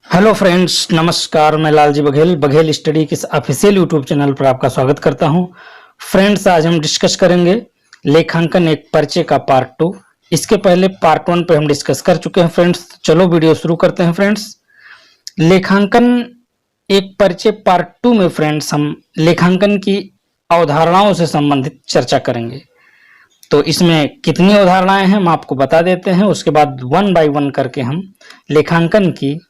Hello friends, नमस्कार। मैं Lalji Baghel study के ऑफिशियल यूट्यूब चैनल पर आपका स्वागत करता हूं। फ्रेंड्स, आज हम डिस्कस करेंगे लेखांकन एक परिचय का पार्ट 2। इसके पहले पार्ट 1 पे हम डिस्कस कर चुके हैं फ्रेंड्स। चलो वीडियो शुरू करते हैं फ्रेंड्स। लेखांकन एक परिचय पार्ट 2 में फ्रेंड्स हम लेखांकन की अवधारणाओं से संबंधित चर्चा करेंगे। तो इसमें कितनी अवधारणाएं हैं हम आपको बता देते हैं, उसके बाद वन बाय वन करके हम लेखांकन की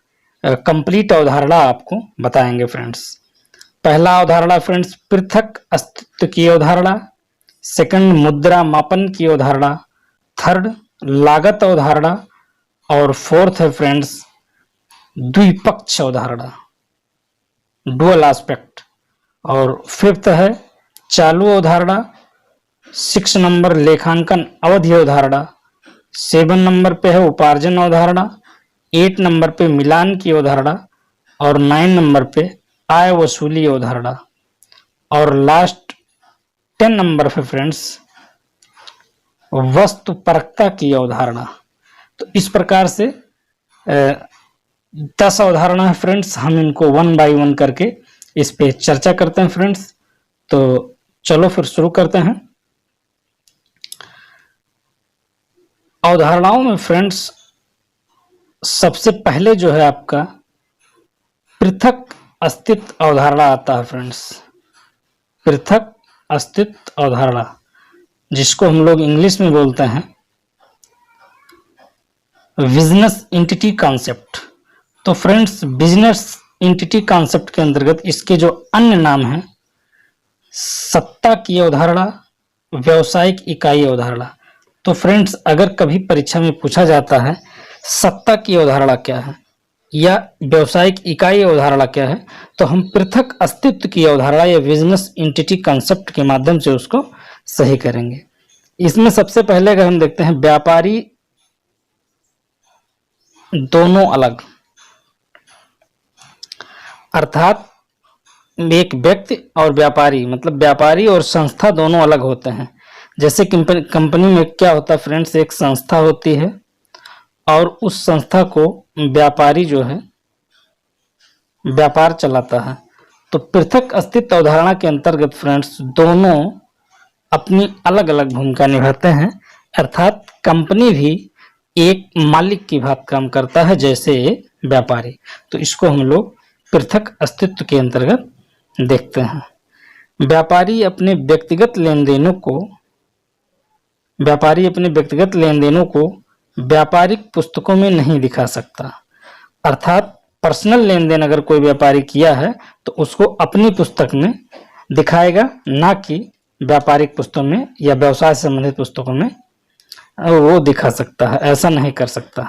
कंप्लीट अवधारणा आपको बताएंगे फ्रेंड्स। पहला अवधारणा फ्रेंड्स पृथक अस्तित्व की अवधारणा, सेकंड मुद्रा मापन की अवधारणा, थर्ड लागत अवधारणा और फोर्थ है फ्रेंड्स द्विपक्ष अवधारणा, डुअल एस्पेक्ट, और फिफ्थ है चालू अवधारणा, 6 नंबर लेखांकन अवधि अवधारणा, 7 नंबर पे है उपार्जन अवधारणा, 8 नंबर पे मिलान की अवधारणा और 9 नंबर पे आय वसूली अवधारणा और लास्ट 10 नंबर पे फ्रेंड्स वस्तुपरकता की अवधारणा। तो इस प्रकार से 10 अवधारणा है फ्रेंड्स। हम इनको वन बाय वन करके इस पे चर्चा करते हैं फ्रेंड्स। तो चलो फिर शुरू करते हैं। अवधारणाओं में फ्रेंड्स सबसे पहले जो है आपका पृथक अस्तित्व अवधारणा आता है फ्रेंड्स। पृथक अस्तित्व अवधारणा, जिसको हम लोग इंग्लिश में बोलते हैं बिजनेस एंटिटी कॉन्सेप्ट। तो फ्रेंड्स बिजनेस एंटिटी कॉन्सेप्ट के अंतर्गत इसके जो अन्य नाम हैं सत्ता की अवधारणा, व्यावसायिक इकाई अवधारणा। तो फ्रेंड्स अगर कभी परीक्षा में पूछा जाता है सत्ता की अवधारणा क्या है या व्यावसायिक इकाई अवधारणा क्या है, तो हम पृथक अस्तित्व की अवधारणा या बिजनेस एंटिटी कॉन्सेप्ट के माध्यम से उसको सही करेंगे। इसमें सबसे पहले अगर हम देखते हैं व्यापारी दोनों अलग, अर्थात एक व्यक्ति और व्यापारी, मतलब व्यापारी और संस्था दोनों अलग होते हैं। जैसे कंपनी में क्या होता है फ्रेंड्स, एक संस्था होती है और उस संस्था को व्यापारी जो है व्यापार चलाता है। तो पृथक अस्तित्व अवधारणा के अंतर्गत फ्रेंड्स दोनों अपनी अलग अलग भूमिका निभाते हैं, अर्थात कंपनी भी एक मालिक की भांति काम करता है जैसे व्यापारी। तो इसको हम लोग पृथक अस्तित्व के अंतर्गत देखते हैं। व्यापारी अपने व्यक्तिगत लेन देनों को व्यापारिक पुस्तकों में नहीं दिखा सकता, अर्थात पर्सनल लेन देन अगर कोई व्यापारी किया है तो उसको अपनी पुस्तक में दिखाएगा, ना कि व्यापारिक पुस्तकों में या व्यवसाय से संबंधित पुस्तकों में वो दिखा सकता है, ऐसा नहीं कर सकता।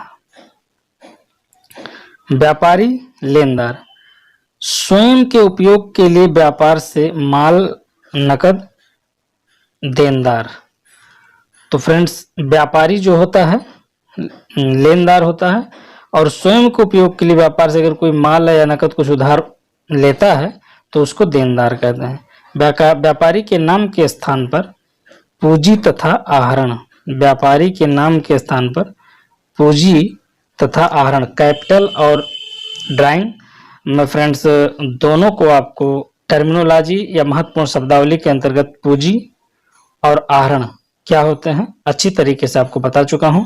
व्यापारी लेनदार स्वयं के उपयोग के लिए व्यापार से माल नकद देनदार। तो फ्रेंड्स व्यापारी जो होता है लेनदार होता है और स्वयं के उपयोग के लिए व्यापार से अगर कोई माल या नकद कुछ उधार लेता है तो उसको देनदार कहते हैं। व्यापारी के नाम के स्थान पर पूंजी तथा आहरण, व्यापारी के नाम के स्थान पर पूंजी तथा आहरण, कैपिटल और ड्राइंग में फ्रेंड्स दोनों को आपको टर्मिनोलॉजी या महत्वपूर्ण शब्दावली के अंतर्गत पूंजी और आहरण क्या होते हैं अच्छी तरीके से आपको बता चुका हूं।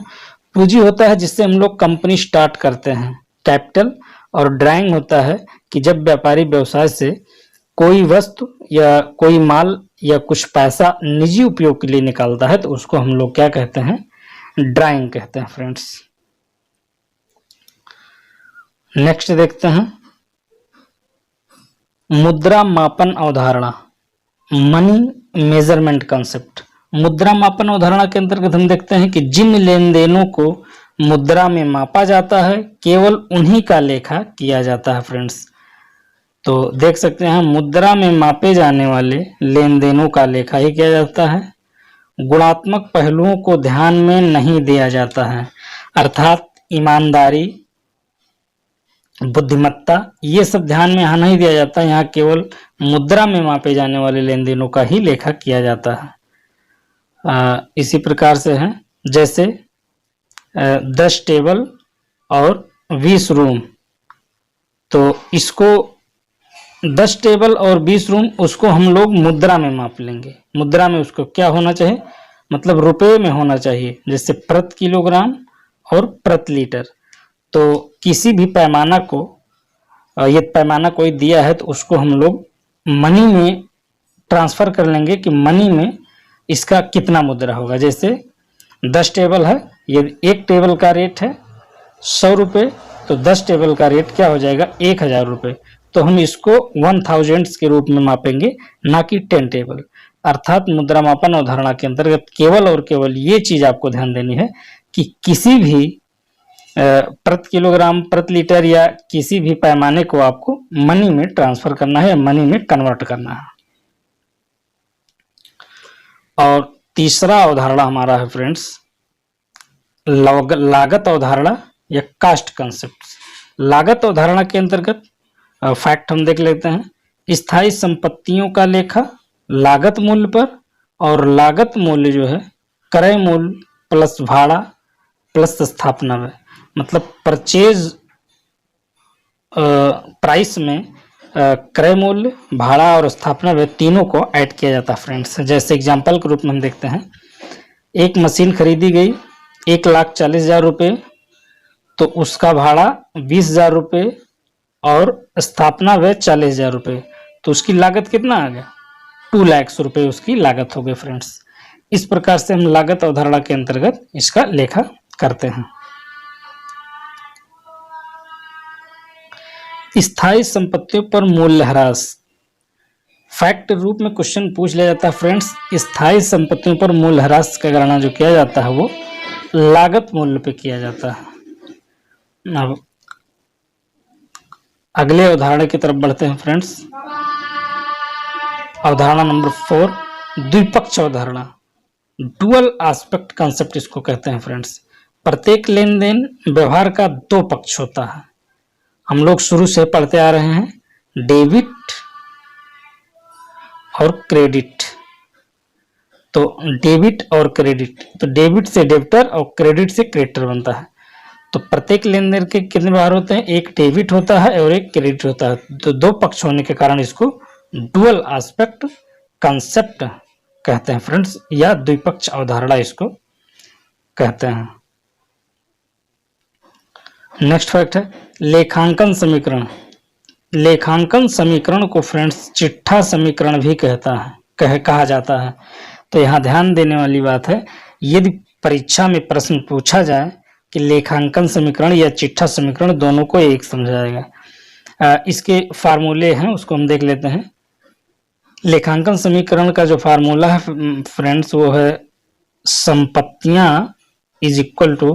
पूंजी होता है जिससे हम लोग कंपनी स्टार्ट करते हैं, कैपिटल, और ड्राइंग होता है कि जब व्यापारी व्यवसाय से कोई वस्तु या कोई माल या कुछ पैसा निजी उपयोग के लिए निकालता है तो उसको हम लोग क्या कहते हैं, ड्राइंग कहते हैं फ्रेंड्स। नेक्स्ट देखते हैं मुद्रा मापन अवधारणा, मनी मेजरमेंट कॉन्सेप्ट। मुद्रा मापन अवधारणा के अंतर्गत हम देखते हैं कि जिन लेन देनों को मुद्रा में मापा जाता है केवल उन्हीं का लेखा किया जाता है फ्रेंड्स। तो देख सकते हैं मुद्रा में मापे जाने वाले लेन देनों का लेखा ही किया जाता है। गुणात्मक पहलुओं को ध्यान में नहीं दिया जाता है, अर्थात ईमानदारी, बुद्धिमत्ता, ये सब ध्यान में यहाँ नहीं दिया जाता। यहाँ केवल मुद्रा में मापे जाने वाले लेन देनों का ही लेखा किया जाता है। इसी प्रकार से है जैसे 10 टेबल और 20 रूम तो इसको 10 टेबल और 20 रूम उसको हम लोग मुद्रा में माप लेंगे। मुद्रा में उसको क्या होना चाहिए, मतलब रुपए में होना चाहिए, जैसे प्रति किलोग्राम और प्रति लीटर। तो किसी भी पैमाना को, ये पैमाना कोई दिया है तो उसको हम लोग मनी में ट्रांसफर कर लेंगे कि मनी में इसका कितना मुद्रा होगा। जैसे 10 टेबल है, ये एक टेबल का रेट है 100 रुपये, तो 10 टेबल का रेट क्या हो जाएगा 1000 रुपये। तो हम इसको 1000 के रूप में मापेंगे, ना कि 10 टेबल। अर्थात मुद्रा मापन अवधारणा के अंतर्गत केवल और केवल ये चीज आपको ध्यान देनी है कि किसी भी प्रति किलोग्राम, प्रति लीटर या किसी भी पैमाने को आपको मनी में ट्रांसफर करना है या मनी में कन्वर्ट करना है। और तीसरा अवधारणा हमारा है फ्रेंड्स लागत अवधारणा या कास्ट कंसेप्ट। लागत अवधारणा के अंतर्गत फैक्ट हम देख लेते हैं। स्थायी संपत्तियों का लेखा लागत मूल्य पर, और लागत मूल्य जो है क्रय मूल्य प्लस भाड़ा प्लस स्थापना व्यय, मतलब परचेज प्राइस में क्रय मूल्य, भाड़ा और स्थापना व्यय तीनों को ऐड किया जाता है फ्रेंड्स। जैसे एग्जांपल के रूप में हम देखते हैं, एक मशीन खरीदी गई 1,40,000 रुपये, तो उसका भाड़ा 20,000 रुपये और स्थापना व्यय 40,000 रुपये, तो उसकी लागत कितना आ गया 2 लाख रुपये उसकी लागत हो गई फ्रेंड्स। इस प्रकार से हम लागत अवधारणा के अंतर्गत इसका लेखा करते हैं। स्थायी संपत्तियों पर मूल्यह्रास, फैक्ट रूप में क्वेश्चन पूछ लिया जाता है फ्रेंड्स। स्थायी संपत्तियों पर मूल्यह्रास का गणना जो किया जाता है वो लागत मूल्य पे किया जाता है। अब अगले अवधारणा की तरफ बढ़ते हैं फ्रेंड्स। अवधारणा नंबर 4, द्विपक्ष अवधारणा, डुअल एस्पेक्ट कंसेप्ट इसको कहते हैं फ्रेंड्स। प्रत्येक लेन देन व्यवहार का 2 पक्ष होता है। हम लोग शुरू से पढ़ते आ रहे हैं डेबिट और क्रेडिट। तो डेबिट और क्रेडिट, तो डेबिट से डेबिटर और क्रेडिट से क्रेडिटर बनता है। तो प्रत्येक लेन देन के कितने व्यवहार होते हैं, एक डेबिट होता है और एक क्रेडिट होता है। तो 2 पक्ष होने के कारण इसको डुअल एस्पेक्ट कंसेप्ट कहते हैं फ्रेंड्स, या द्विपक्ष अवधारणा इसको कहते हैं। नेक्स्ट फैक्ट है लेखांकन समीकरण। लेखांकन समीकरण को फ्रेंड्स चिट्ठा समीकरण भी कहा जाता है। तो यहाँ ध्यान देने वाली बात है, यदि परीक्षा में प्रश्न पूछा जाए कि लेखांकन समीकरण या चिट्ठा समीकरण, दोनों को एक समझा जाएगा। इसके फार्मूले हैं, उसको हम देख लेते हैं। लेखांकन समीकरण का जो फार्मूला है फ्रेंड्स वो है संपत्तियां इज इक्वल टू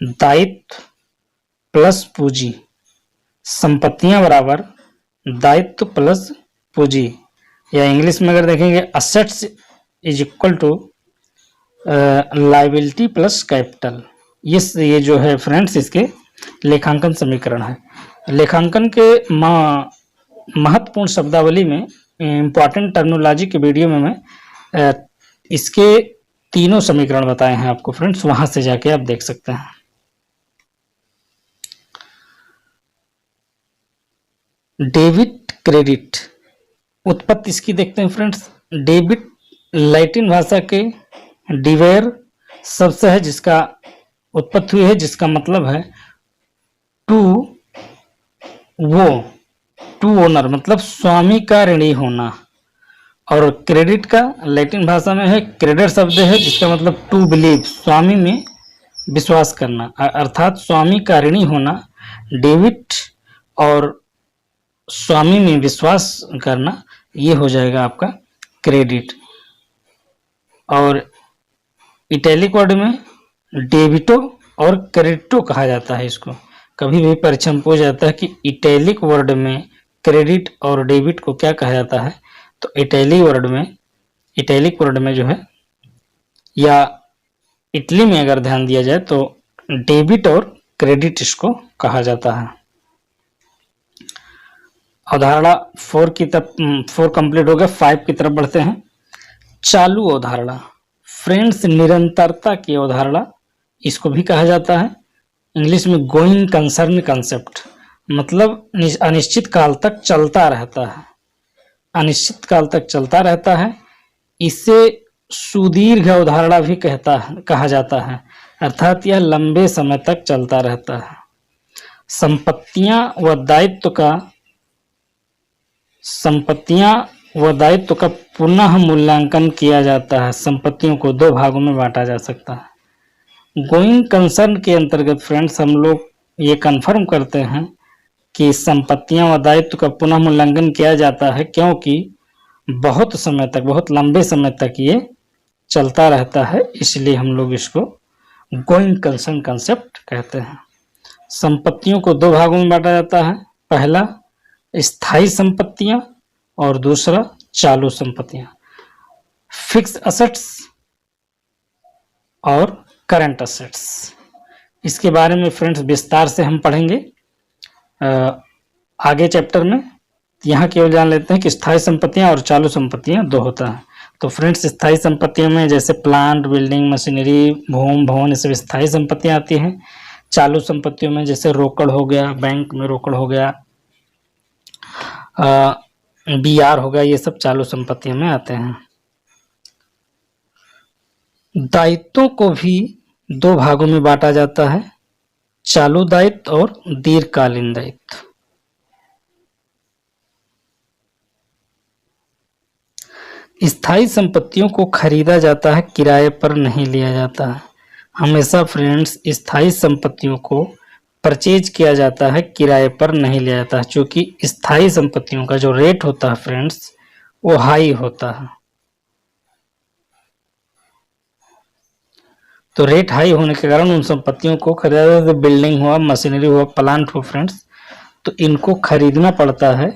दायित्व प्लस पूंजी। संपत्तियां बराबर दायित्व प्लस पूंजी, या इंग्लिश में अगर देखेंगे assets is equal to liability plus capital. ये जो है फ्रेंड्स इसके लेखांकन समीकरण है। लेखांकन के महत्वपूर्ण शब्दावली में इंपॉर्टेंट टर्मिनोलॉजी के वीडियो में मैं इसके तीनों समीकरण बताए हैं आपको फ्रेंड्स, वहां से जाके आप देख सकते हैं। डेबिट क्रेडिट, उत्पत्ति इसकी देखते हैं फ्रेंड्स। डेबिट लैटिन भाषा के डिवेर शब्द से है, जिसका उत्पत्ति हुई है, जिसका मतलब है टू ओनर, मतलब स्वामी का ऋणी होना। और क्रेडिट का लैटिन भाषा में है क्रेडिट शब्द है, जिसका मतलब टू बिलीव, स्वामी में विश्वास करना, अर्थात स्वामी का ऋणी होना। डेबिट और स्वामी में विश्वास करना, ये हो जाएगा आपका क्रेडिट। और इटैलिक वर्ड में डेबिटो और क्रेडिटो कहा जाता है इसको। कभी भी परीक्षा में पूछा जाता है कि इटैलिक वर्ड में क्रेडिट और डेबिट को क्या कहा जाता है, तो इटैलिक वर्ड में जो है, या इटली में अगर ध्यान दिया जाए तो डेबिट और क्रेडिट इसको कहा जाता है। अवधारणा 4 कंप्लीट हो गया, 5 की तरफ बढ़ते हैं। चालू अवधारणा फ्रेंड्स, निरंतरता की अवधारणा इसको भी कहा जाता है। इंग्लिश में गोइंग कंसर्न कंसेप्ट, मतलब अनिश्चित काल तक चलता रहता है, अनिश्चित काल तक चलता रहता है। इसे सुदीर्घ अवधारणा भी कहा जाता है, अर्थात यह लंबे समय तक चलता रहता है। संपत्तियां व दायित्व का पुनः मूल्यांकन किया जाता है। संपत्तियों को दो भागों में बांटा जा सकता है। गोइंग कंसर्न के अंतर्गत फ्रेंड्स हम लोग ये कन्फर्म करते हैं कि संपत्तियां व दायित्व का पुनः मूल्यांकन किया जाता है, क्योंकि बहुत समय तक, बहुत लंबे समय तक ये चलता रहता है, इसलिए हम लोग इसको गोइंग कंसर्न कंसेप्ट कहते हैं। संपत्तियों को दो भागों में बांटा जाता है, पहला स्थायी संपत्तियां और दूसरा चालू संपत्तियां, फिक्स असेट्स और करंट असेट्स। इसके बारे में फ्रेंड्स विस्तार से हम पढ़ेंगे आगे चैप्टर में। यहाँ केवल जान लेते हैं कि स्थायी संपत्तियां और चालू संपत्तियां दो होता है। तो फ्रेंड्स स्थायी संपत्तियों में जैसे प्लांट, बिल्डिंग, मशीनरी, भूमि, भवन, ये सब स्थायी संपत्तियां आती हैं। चालू संपत्तियों में जैसे रोकड़ हो गया, बैंक में रोकड़ हो गया, बीआर हो गया, ये सब चालू संपत्तियों में आते हैं। दायित्वों को भी दो भागों में बांटा जाता है, चालू दायित्व और दीर्घकालीन दायित्व। स्थायी संपत्तियों को खरीदा जाता है, किराए पर नहीं लिया जाता है। हमेशा फ्रेंड्स स्थायी संपत्तियों को परचेज किया जाता है, किराए पर नहीं लिया जाता है, क्योंकि स्थायी संपत्तियों का जो रेट होता है फ्रेंड्स वो हाई होता है। तो रेट हाई होने के कारण उन संपत्तियों को खरीदा जाता है। बिल्डिंग हुआ, मशीनरी हुआ, प्लांट हुआ फ्रेंड्स, तो इनको खरीदना पड़ता है,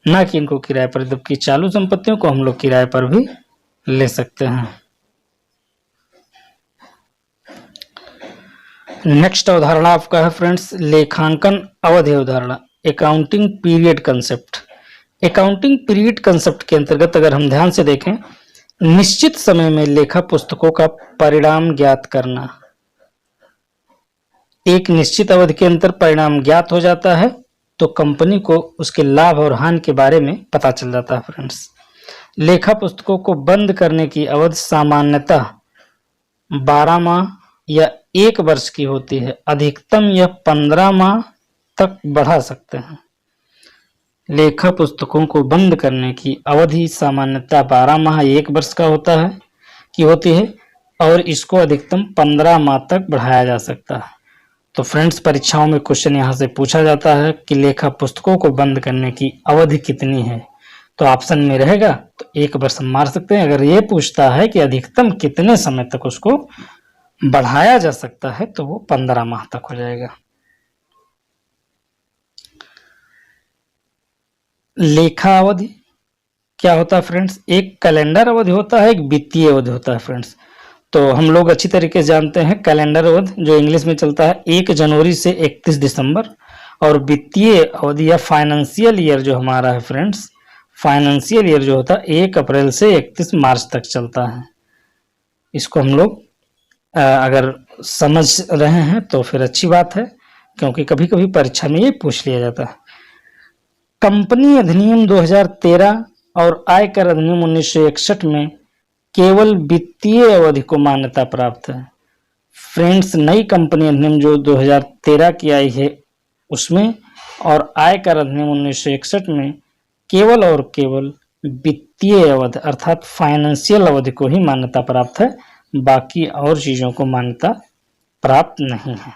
ना कि इनको किराए पर। जबकि चालू संपत्तियों को हम लोग किराए पर भी ले सकते हैं। नेक्स्ट अवधारणा आपका है फ्रेंड्स लेखांकन अवधि अवधारणा, accounting period concept. Accounting period concept के अंतर्गत अगर हम ध्यान से देखें, निश्चित समय में लेखा पुस्तकों का परिणाम ज्ञात करना। एक निश्चित अवधि के अंतर परिणाम ज्ञात हो जाता है तो कंपनी को उसके लाभ और हानि के बारे में पता चल जाता है फ्रेंड्स। लेखा पुस्तकों को बंद करने की अवधि सामान्यतः 12 माह या 1 वर्ष की होती है, अधिकतम यह 15 माह तक बढ़ा सकते हैं। लेखा पुस्तकों को बंद करने की अवधि सामान्यतः 12 माह 1 वर्ष का होती है और इसको अधिकतम 15 माह तक बढ़ाया जा सकता है। तो फ्रेंड्स परीक्षाओं में क्वेश्चन यहाँ से पूछा जाता है कि लेखा पुस्तकों को बंद करने की अवधि कितनी है, तो ऑप्शन में रहेगा तो 1 वर्ष हम मार सकते हैं। अगर ये पूछता है कि अधिकतम कितने समय तक उसको बढ़ाया जा सकता है तो वो 15 माह तक हो जाएगा। लेखा अवधि क्या होता है फ्रेंड्स, एक कैलेंडर अवधि होता है, एक वित्तीय अवधि होता है फ्रेंड्स। तो हम लोग अच्छी तरीके से जानते हैं कैलेंडर अवधि जो इंग्लिश में चलता है 1 जनवरी से 31 दिसंबर, और वित्तीय अवधि या फाइनेंशियल ईयर जो हमारा है फ्रेंड्स, फाइनेंशियल ईयर जो होता है 1 अप्रैल से 31 मार्च तक चलता है। इसको हम लोग अगर समझ रहे हैं तो फिर अच्छी बात है, क्योंकि कभी कभी परीक्षा में ये पूछ लिया जाता है। कंपनी अधिनियम 2013 और आयकर अधिनियम 1961 में केवल वित्तीय अवधि को मान्यता प्राप्त है। फ्रेंड्स नई कंपनी अधिनियम जो 2013 की आई है उसमें और आयकर अधिनियम 1961 में केवल और केवल वित्तीय अवधि अर्थात फाइनेंशियल अवधि को ही मान्यता प्राप्त है, बाकी और चीजों को मान्यता प्राप्त नहीं है।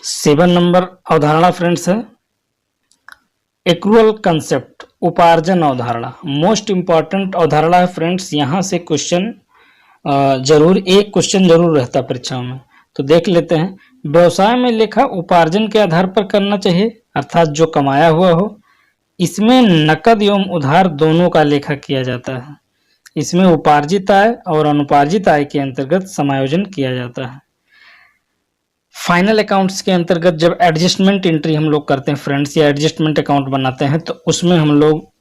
सेवन नंबर अवधारणा फ्रेंड्स है एक्रूअल कंसेप्ट, उपार्जन अवधारणा। मोस्ट इंपॉर्टेंट अवधारणा है फ्रेंड्स, यहाँ से क्वेश्चन जरूर एक क्वेश्चन जरूर रहता है परीक्षाओं में। तो देख लेते हैं, व्यवसाय में लेखा उपार्जन के आधार पर करना चाहिए, अर्थात जो कमाया हुआ हो। इसमें नकद एवं उधार दोनों का लेखा किया जाता है। इसमें उपार्जित आय और अनुपार्जित आय के अंतर्गत समायोजन किया जाता है। फाइनल अकाउंट्स के अंतर्गत जब एडजस्टमेंट एंट्री हम लोग करते हैं फ्रेंड्स या एडजस्टमेंट अकाउंट बनाते हैं तो उसमें हम लोग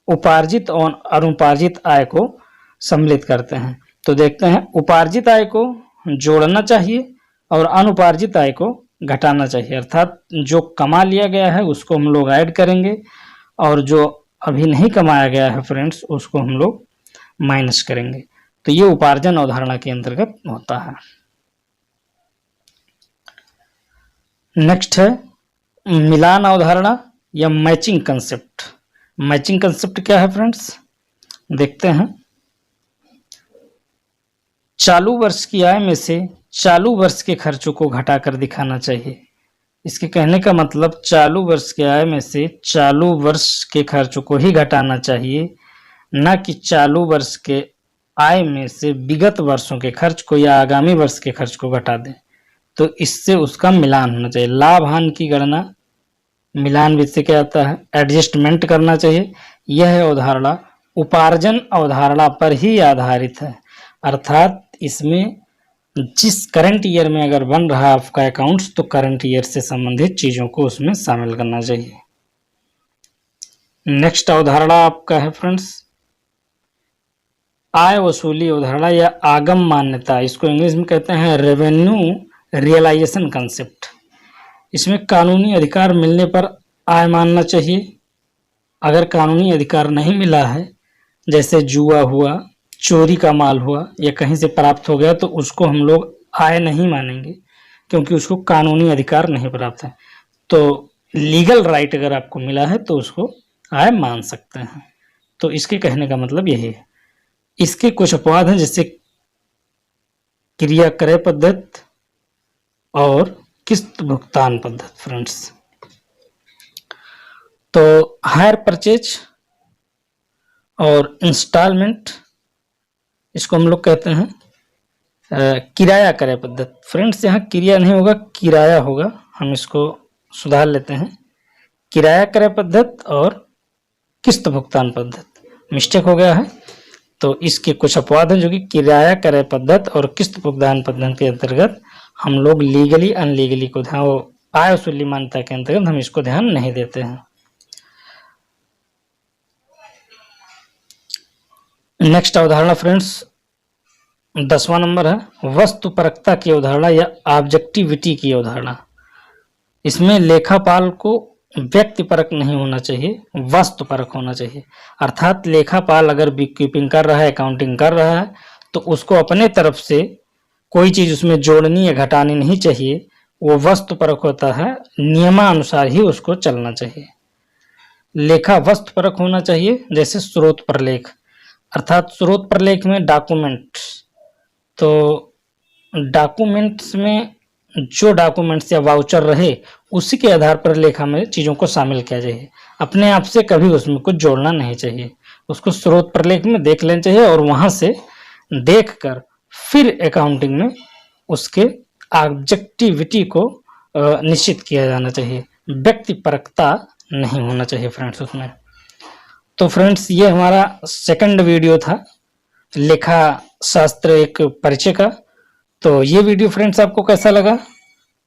उपार्जित और अनुपार्जित आय को सम्मिलित करते हैं। तो देखते हैं उपार्जित आय को जोड़ना चाहिए और अनुपार्जित आय को घटाना चाहिए। अर्थात जो कमा लिया गया है उसको हम लोग ऐड करेंगे और जो अभी नहीं कमाया गया है फ्रेंड्स उसको हम लोग माइनस करेंगे। तो ये उपार्जन अवधारणा के अंतर्गत होता है। नेक्स्ट है मिलान अवधारणा या मैचिंग कंसेप्ट। मैचिंग कंसेप्ट क्या है फ्रेंड्स, देखते हैं। चालू वर्ष की आय में से चालू वर्ष के खर्चों को घटाकर दिखाना चाहिए। इसके कहने का मतलब चालू वर्ष के आय में से चालू वर्ष के खर्चों को ही घटाना चाहिए, न कि चालू वर्ष के आय में से विगत वर्षों के खर्च को या आगामी वर्ष के खर्च को घटा दें। तो इससे उसका मिलान होना चाहिए। लाभ हानि की गणना मिलान विधि से क्या आता है, एडजस्टमेंट करना चाहिए। यह अवधारणा उपार्जन अवधारणा पर ही आधारित है। अर्थात इसमें जिस करंट ईयर में अगर बन रहा है आपका अकाउंट्स तो करंट ईयर से संबंधित चीजों को उसमें शामिल करना चाहिए। नेक्स्ट अवधारणा आपका है फ्रेंड्स आय वसूली अवधारणा या आगम मान्यता। इसको इंग्लिश में कहते हैं रेवेन्यू रियलाइजेशन कंसेप्ट। इसमें कानूनी अधिकार मिलने पर आय मानना चाहिए। अगर कानूनी अधिकार नहीं मिला है, जैसे जुआ हुआ, चोरी का माल हुआ या कहीं से प्राप्त हो गया, तो उसको हम लोग आय नहीं मानेंगे क्योंकि उसको कानूनी अधिकार नहीं प्राप्त है। तो लीगल राइट अगर आपको मिला है तो उसको आय मान सकते हैं। तो इसके कहने का मतलब यही है। इसके कुछ अपवाद हैं जैसे क्रिया क्रय पद्धति और किस्त भुगतान पद्धति फ्रेंड्स। तो हायर परचेज और इंस्टॉलमेंट, इसको हम लोग कहते हैं किराया क्रय पद्धति। फ्रेंड्स यहाँ क्रिया नहीं होगा, किराया होगा, हम इसको सुधार लेते हैं। किराया क्रय पद्धति और किस्त भुगतान पद्धति, मिस्टेक हो गया है। तो इसके कुछ अपवाद हैं जो कि किराया क्रय पद्धति और किस्त भुगतान पद्धति के अंतर्गत हम लोग लीगली अनलीगली को ध्यान, आय वसूली मान्यता के अंतर्गत हम इसको ध्यान नहीं देते हैं। नेक्स्ट अवधारणा फ्रेंड्स 10वां नंबर है वस्तुपरकता की अवधारणा या ऑब्जेक्टिविटी की अवधारणा। इसमें लेखापाल को व्यक्तिपरक नहीं होना चाहिए, वस्तुपरक होना चाहिए। अर्थात लेखापाल अगर बुक कीपिंग कर रहा है, अकाउंटिंग कर रहा है, तो उसको अपने तरफ से कोई चीज उसमें जोड़नी या घटानी नहीं चाहिए। वो वस्तुपरक होता है, नियमानुसार ही उसको चलना चाहिए। लेखा वस्तुपरक होना चाहिए, जैसे स्रोत प्रलेख। अर्थात स्रोत प्रलेख में डॉक्यूमेंट्स, तो डॉक्यूमेंट्स में जो डॉक्यूमेंट्स या वाउचर रहे उसी के आधार पर लेखा में चीज़ों को शामिल किया जाए। अपने आप से कभी उसमें कुछ जोड़ना नहीं चाहिए। उसको स्रोत प्रलेख में देख लेना चाहिए और वहाँ से देखकर फिर अकाउंटिंग में उसके ऑब्जेक्टिविटी को निश्चित किया जाना चाहिए। व्यक्तिपरकता नहीं होना चाहिए फ्रेंड्स उसमें। तो फ्रेंड्स ये हमारा सेकंड वीडियो था लेखा शास्त्र एक परिचय का। तो ये वीडियो फ्रेंड्स आपको कैसा लगा?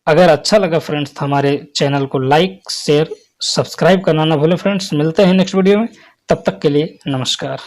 अगर अच्छा लगा फ्रेंड्स तो हमारे चैनल को लाइक शेयर सब्सक्राइब करना ना भूलें फ्रेंड्स। मिलते हैं नेक्स्ट वीडियो में, तब तक के लिए नमस्कार।